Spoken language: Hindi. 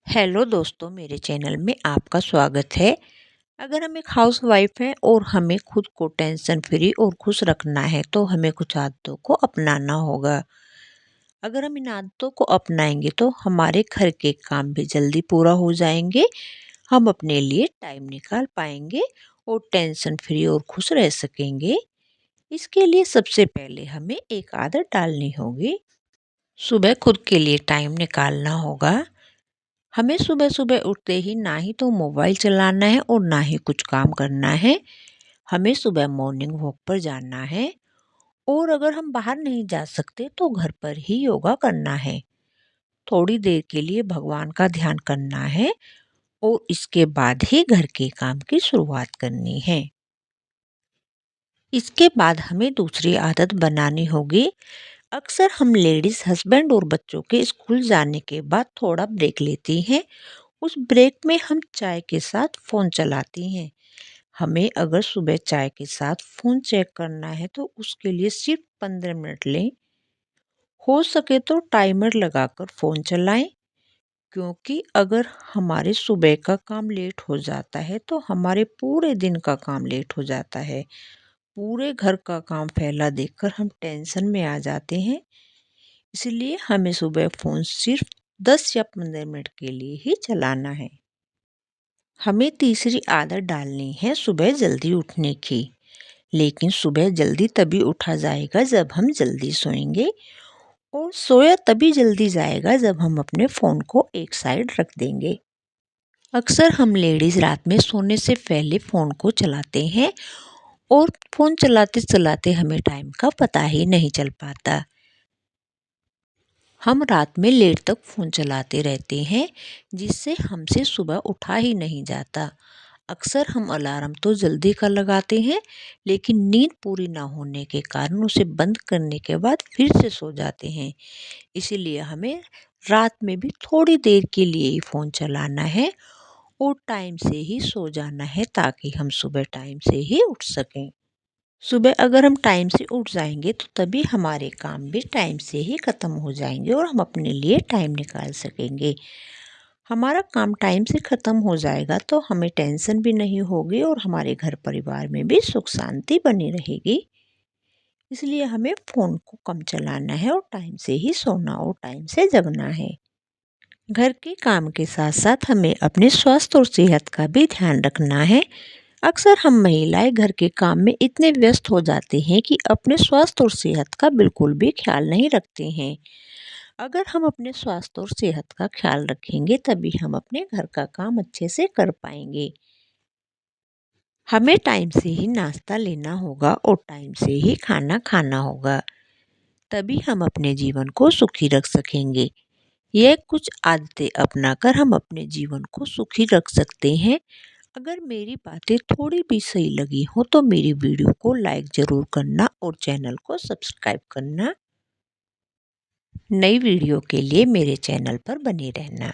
हेलो दोस्तों, मेरे चैनल में आपका स्वागत है। अगर हम एक हाउसवाइफ हैं और हमें खुद को टेंशन फ्री और खुश रखना है तो हमें कुछ आदतों को अपनाना होगा। अगर हम इन आदतों को अपनाएंगे तो हमारे घर के काम भी जल्दी पूरा हो जाएंगे, हम अपने लिए टाइम निकाल पाएंगे और टेंशन फ्री और खुश रह सकेंगे। इसके लिए सबसे पहले हमें एक आदत डालनी होगी। सुबह खुद के लिए टाइम निकालना होगा। हमें सुबह-सुबह उठते ही ना ही तो मोबाइल चलाना है और ना ही कुछ काम करना है। हमें सुबह मॉर्निंग वॉक पर जाना है और अगर हम बाहर नहीं जा सकते तो घर पर ही योगा करना है। थोड़ी देर के लिए भगवान का ध्यान करना है और इसके बाद ही घर के काम की शुरुआत करनी है। इसके बाद हमें दूसरी आदत बनानी होगी। अक्सर हम लेडीज़ हस्बैंड और बच्चों के स्कूल जाने के बाद थोड़ा ब्रेक लेती हैं। उस ब्रेक में हम चाय के साथ फ़ोन चलाती हैं। हमें अगर सुबह चाय के साथ फ़ोन चेक करना है तो उसके लिए सिर्फ 15 मिनट लें। हो सके तो टाइमर लगाकर फ़ोन चलाएं, क्योंकि अगर हमारे सुबह का काम लेट हो जाता है तो हमारे पूरे दिन का काम लेट हो जाता है। पूरे घर का काम फैला देखकर हम टेंशन में आ जाते हैं। इसलिए हमें सुबह फ़ोन सिर्फ 10 या 15 मिनट के लिए ही चलाना है। हमें तीसरी आदत डालनी है सुबह जल्दी उठने की। लेकिन सुबह जल्दी तभी उठा जाएगा जब हम जल्दी सोएंगे और सोया तभी जल्दी जाएगा जब हम अपने फ़ोन को एक साइड रख देंगे। अक्सर हम लेडीज़ रात में सोने से पहले फ़ोन को चलाते हैं और फ़ोन चलाते चलाते हमें टाइम का पता ही नहीं चल पाता। हम रात में लेट तक फ़ोन चलाते रहते हैं, जिससे हमसे सुबह उठा ही नहीं जाता। अक्सर हम अलार्म तो जल्दी का लगाते हैं, लेकिन नींद पूरी ना होने के कारण उसे बंद करने के बाद फिर से सो जाते हैं। इसीलिए हमें रात में भी थोड़ी देर के लिए ही फ़ोन चलाना है और टाइम से ही सो जाना है, ताकि हम सुबह टाइम से ही उठ सकें। सुबह अगर हम टाइम से उठ जाएंगे तो तभी हमारे काम भी टाइम से ही ख़त्म हो जाएंगे और हम अपने लिए टाइम निकाल सकेंगे। हमारा काम टाइम से ख़त्म हो जाएगा तो हमें टेंशन भी नहीं होगी और हमारे घर परिवार में भी सुख शांति बनी रहेगी। इसलिए हमें फ़ोन को कम चलाना है और टाइम से ही सोना और टाइम से जगना है। घर के काम के साथ साथ हमें अपने स्वास्थ्य और सेहत का भी ध्यान रखना है। अक्सर हम महिलाएं घर के काम में इतने व्यस्त हो जाते हैं कि अपने स्वास्थ्य और सेहत का बिल्कुल भी ख्याल नहीं रखते हैं। अगर हम अपने स्वास्थ्य और सेहत का ख्याल रखेंगे तभी हम अपने घर का काम अच्छे से कर पाएंगे। हमें टाइम से ही नाश्ता लेना होगा और टाइम से ही खाना खाना होगा, तभी हम अपने जीवन को सुखी रख सकेंगे। यह कुछ आदतें अपनाकर हम अपने जीवन को सुखी रख सकते हैं। अगर मेरी बातें थोड़ी भी सही लगी हो तो मेरी वीडियो को लाइक ज़रूर करना और चैनल को सब्सक्राइब करना। नई वीडियो के लिए मेरे चैनल पर बने रहना।